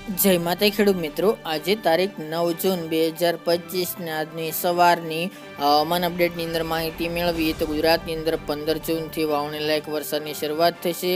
જય માતા ખેડૂત મિત્રો, આજે તારીખ 9 જૂન 2025 ને આજની સવારની હવામાન અપડેટની અંદર માહિતી મેળવીએ તો ગુજરાતની અંદર 15 જૂનથી વાવણી લાયક વરસાદની શરૂઆત થશે.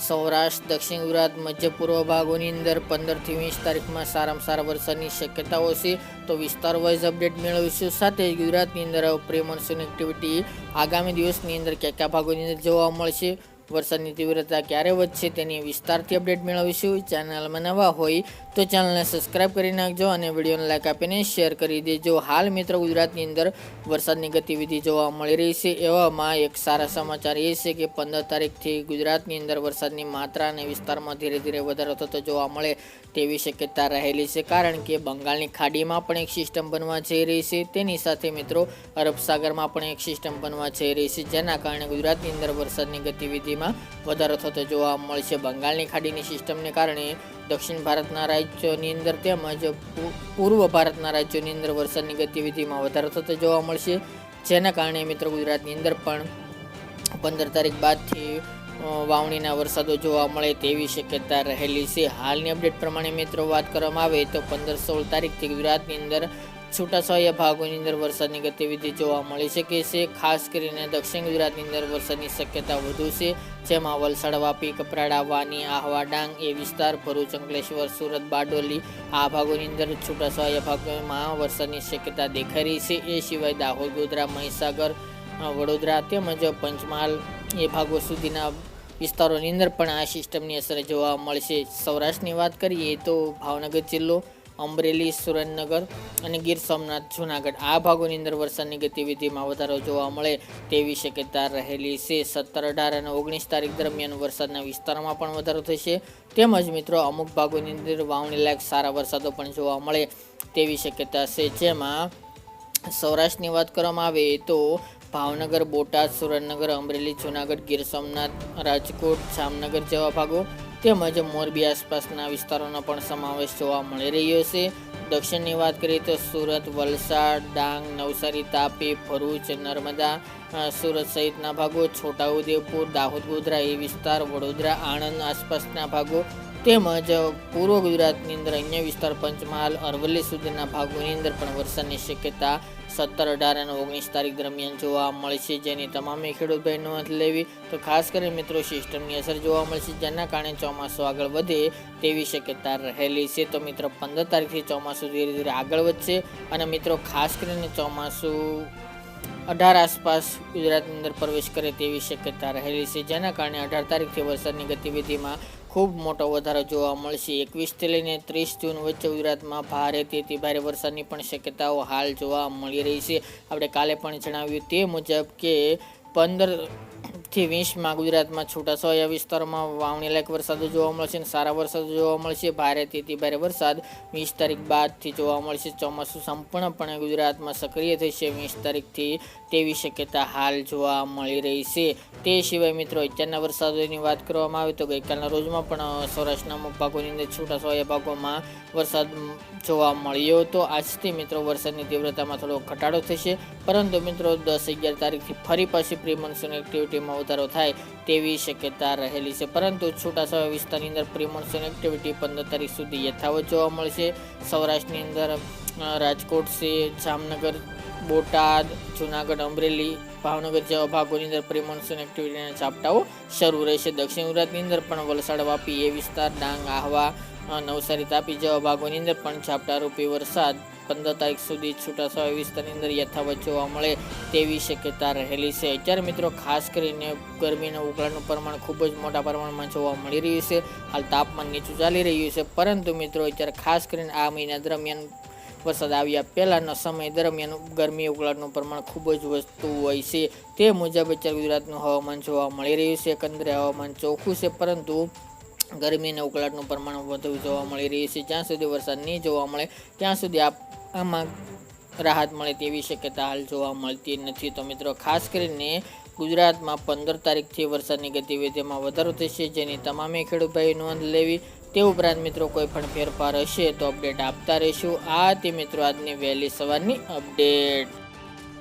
સૌરાષ્ટ્ર, દક્ષિણ ગુજરાત, મધ્ય પૂર્વ ભાગોની અંદર 15 થી 20 તારીખમાં સારામાં સારા વરસાદની શક્યતાઓ છે. તો વિસ્તાર વાઇઝ અપડેટ મેળવીશું. સાથે જ ગુજરાતની અંદર પ્રી મોન્સૂન એક્ટિવિટી આગામી દિવસની અંદર કયા કયા ભાગોની અંદર જોવા મળશે, વરસાદની તીવ્રતા ક્યારે વધશે તેની વિસ્તારથી અપડેટ મેળવીશું. ચેનલમાં નવા હોય તો ચેનલને સબસ્ક્રાઇબ કરી નાખજો અને વિડીયોને લાઈક આપીને શેર કરી દેજો. હાલ મિત્રો ગુજરાતની અંદર વરસાદની ગતિવિધિ જોવા મળી રહી છે. એવામાં એક સારા સમાચાર એ છે કે 15 તારીખથી ગુજરાતની અંદર વરસાદની માત્રા અને વિસ્તારમાં ધીરે ધીરે વધારો થતો જોવા મળે તેવી શક્યતા રહેલી છે. કારણ કે બંગાળની ખાડીમાં પણ એક સિસ્ટમ બનવા જઈ રહી છે. તેની સાથે મિત્રો અરબ સાગરમાં પણ એક સિસ્ટમ બનવા જઈ રહી છે, જેના કારણે ગુજરાતની અંદર વરસાદની ગતિવિધિમાં વધારો થતો જોવા મળશે. બંગાળની ખાડીની સિસ્ટમને કારણે દક્ષિણ ભારતના રાજ્યોની અંદર તેમજ પૂર્વ ભારતના રાજ્યોની અંદર વરસાદની ગતિવિધિમાં વધારો થતો જોવા મળશે, જેના કારણે મિત્રો ગુજરાતની અંદર પણ 15 તારીખ બાદથી વાવણીના વરસાદો જોવા મળે તેવી શક્યતા રહેલી છે. હાલની અપડેટ પ્રમાણે મિત્રો વાત કરવામાં આવે તો 15-16 તારીખથી ગુજરાતની અંદર છૂટાછવાયા ભાગોની અંદર વરસાદની ગતિવિધિ જોવા મળી શકે છે. ખાસ કરીને દક્ષિણ ગુજરાતની અંદર વરસાદની શક્યતા વધુ છે, જેમાં વલસાડ, વાપી, કપરાડા, વાની, આહવા, ડાંગ એ વિસ્તાર, ભરૂચ, અંકલેશ્વર, સુરત, બારડોલી આ ભાગોની અંદર છૂટાછવાયા ભાગોમાં વરસાદની શક્યતા દેખાઈ રહી છે. એ સિવાય દાહોદ, ગોધરા, મહીસાગર, વડોદરા તેમજ પંચમહાલ એ ભાગો સુધીના વિસ્તારોની અંદર પણ આ સિસ્ટમની અસર જોવા મળશે. સૌરાષ્ટ્રની વાત કરીએ તો ભાવનગર જિલ્લો, અમરેલી, સુરેન્દ્રનગર અને ગીર સોમનાથ, જૂનાગઢ આ ભાગોની અંદર વરસાદની ગતિવિધિમાં વધારો જોવા મળે તેવી શક્યતા રહેલી છે. 17, 18 અને 19 તારીખ દરમિયાન વરસાદના વિસ્તારમાં પણ વધારો થશે. તેમજ મિત્રો અમુક ભાગોની અંદર વાવણી લાયક સારા વરસાદો પણ જોવા મળે તેવી શક્યતા છે. જેમાં સૌરાષ્ટ્રની વાત કરવામાં આવે તો ભાવનગર, બોટાદ, સુરેન્દ્રનગર, અમરેલી, જૂનાગઢ, ગીર સોમનાથ, રાજકોટ, જામનગર જેવા ભાગો તેમજ મોરબી આસપાસના વિસ્તારોનો પણ સમાવેશ જોવા મળી રહ્યો છે. દક્ષિણની વાત કરીએ તો સુરત, વલસાડ, ડાંગ, નવસારી, તાપી, ભરૂચ, નર્મદા, સુરત સહિતના ભાગો, છોટાઉદેપુર, દાહોદ, ગોધરા એ વિસ્તાર, વડોદરા, આણંદ આસપાસના ભાગો તેમજ પૂર્વ ગુજરાતની અંદર અન્ય વિસ્તાર, પંચમહાલ, અરવલ્લી સુધીના ભાગોની અંદર પણ વરસાદની શક્યતા 17, 18 અને 19 તારીખ દરમિયાન જોવા મળશે, જેની તમામે ખેડૂત ભાઈ નોંધ લેવી. તો ખાસ કરીને મિત્રો સિસ્ટમની અસર જોવા મળશે, જેના કારણે ચોમાસું આગળ વધે તેવી શક્યતા રહેલી છે. તો મિત્રો 15 તારીખથી ચોમાસું ધીરે ધીરે આગળ વધશે અને મિત્રો ખાસ કરીને ચોમાસું 18 આસપાસ ગુજરાતની અંદર પ્રવેશ કરે તેવી શક્યતા રહેલી છે, જેના કારણે 18 તારીખથી વરસાદની ગતિવિધિમાં ખૂબ મોટો વધારો જોવા મળશે. 21થી લઈને 30 જૂન વચ્ચે ગુજરાતમાં ભારેથી ભારે વરસાદની પણ શક્યતાઓ હાલ જોવા મળી રહી છે. આપણે કાલે પણ જણાવ્યું તે મુજબ કે 15 થી 20માં ગુજરાતમાં છૂટાછવાયા વિસ્તારોમાં વાવણી લાયક વરસાદો જોવા મળશે અને સારા વરસાદો જોવા મળશે. ભારેથી ભારે વરસાદ 20 તારીખ બાદથી જોવા મળશે. ચોમાસું સંપૂર્ણપણે ગુજરાતમાં સક્રિય થશે 20 તારીખથી તેવી શક્યતા હાલ જોવા મળી રહી છે. તે સિવાય મિત્રો અત્યારના વરસાદોની વાત કરવામાં આવે તો ગઈકાલના રોજમાં પણ સૌરાષ્ટ્રના અમુક ભાગોની અંદર છૂટાછવાયા ભાગોમાં વરસાદ જોવા મળ્યો હતો. આજથી મિત્રો વરસાદની તીવ્રતામાં થોડો ઘટાડો થશે, પરંતુ મિત્રો 10-11 તારીખથી ફરી પાછી પ્રી મોન્સૂન એક્ટિવિટીમાં વધારો થાય તેવી શક્યતા રહેલી છે. પરંતુ છૂટાછવાયા વિસ્તારની અંદર પ્રી મોન્સૂન એક્ટિવિટી 15 તારીખ સુધી યથાવત જોવા મળશે. સૌરાષ્ટ્રની અંદર રાજકોટ છે, જામનગર, બોટાદ, જૂનાગઢ, અમરેલી, ભાવનગર જેવા ભાગોની અંદર પ્રી મોન્સૂન એક્ટિવિટીના ઝાપટાઓ શરૂ રહેશે. દક્ષિણ ગુજરાતની અંદર પણ વલસાડ, વાપી એ વિસ્તાર, ડાંગ, આહવા, નવસારી, તાપી જેવા ભાગોની અંદર પણ ઝાપટારૂપી વરસાદ 15 તારીખ સુધી છૂટાછવાયા વિસ્તારની અંદર યથાવત જોવા મળે તેવી શક્યતા રહેલી છે. અત્યારે મિત્રો ખાસ કરીને ગરમીના ઉકળાટનું પ્રમાણ ખૂબ જ મોટા પ્રમાણમાં જોવા મળી રહ્યું છે. હાલ તાપમાન નીચું ચાલી રહ્યું છે, પરંતુ મિત્રો અત્યારે ખાસ કરીને આ મહિના દરમિયાન વરસાદ આવ્યા પહેલાંનો સમય દરમિયાન ગરમી ઉકળાટનું પ્રમાણ ખૂબ જ વધતું હોય છે. તે મુજબ અત્યારે ગુજરાતનું હવામાન જોવા મળી રહ્યું છે. એકંદરે હવામાન ચોખ્ખું છે, પરંતુ ગરમી અને ઉકળાટનું પ્રમાણ વધુ જોવા મળી રહ્યું છે. જ્યાં સુધી વરસાદ નહીં જોવા મળે ત્યાં સુધી આમાં રાહત મળે તેવી શક્યતા હાલ જોવા મળતી નથી. તો મિત્રો ખાસ કરીને ગુજરાતમાં 15 તારીખથી વરસાદની ગતિવિધિમાં વધારો થશે, જેની તમામે ખેડૂત ભાઈ નોંધ લેવી. તે ઉપરાંત મિત્રો કોઈ પણ ફેરફાર હશે તો અપડેટ આપતા રહીશું. આ તે મિત્રો આજની વહેલી સવારની અપડેટ.